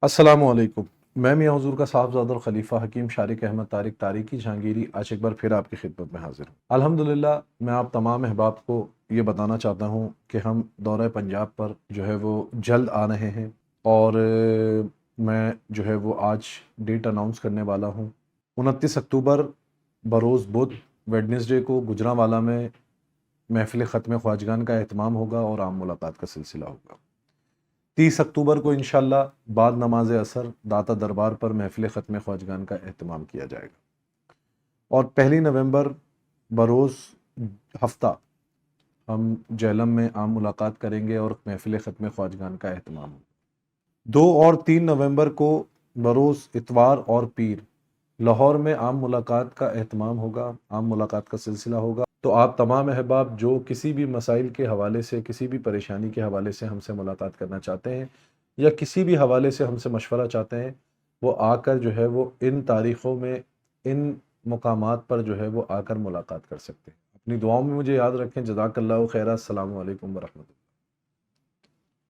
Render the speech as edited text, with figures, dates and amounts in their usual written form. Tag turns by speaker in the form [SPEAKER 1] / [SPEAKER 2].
[SPEAKER 1] अस्सलामुअलैकुम। मैं मियां हुज़ूर का साहबज़ादा और खलीफा हकीम शारिक अहमद तारिक तारिकी जहांगीरी आज एक बार फिर आपकी खिदमत में हाजिर हूँ। अल्हम्दुलिल्लाह मैं आप तमाम अहबाब को ये बताना चाहता हूँ कि हम दौरे पंजाब पर जो है वो जल्द आ रहे हैं और मैं जो है वो आज डेट अनाउंस करने वाला हूँ। 29 अक्टूबर बरोज़ बुध वेडनेसडे को गुजरांवाला में महफ़िल ख़त्म ख्वाजगान का एहतमाम होगा और आम मुलाकात का सिलसिला होगा। 30 अक्टूबर को इंशाअल्लाह बाद नमाज असर दाता दरबार पर महफ़िल ख़त्म ख्वाजगान का एहतमाम किया जाएगा और 1 नवंबर बरोज़ हफ्ता हम जहलम में आम मुलाकात करेंगे और महफ़िल ख़त्म ख्वाजगान का एहतमाम होगा। 2 और 3 नवंबर को बरोज़ इतवार और पीर लाहौर में आम मुलाकात का एहतमाम होगा, आम मुलाकात का सिलसिला होगा। तो आप तमाम अहबाब जो किसी भी मसाइल के हवाले से, किसी भी परेशानी के हवाले से हमसे मुलाकात करना चाहते हैं या किसी भी हवाले से हमसे मशवरा चाहते हैं, वो आकर जो है वो इन तारीख़ों में, इन मकामात पर जो है वो आकर मुलाकात कर सकते हैं। अपनी दुआओं में मुझे याद रखें। जज़ाकल्लाहु खैरा। अस्सलामु अलैकुम व रहमतुल्लाह।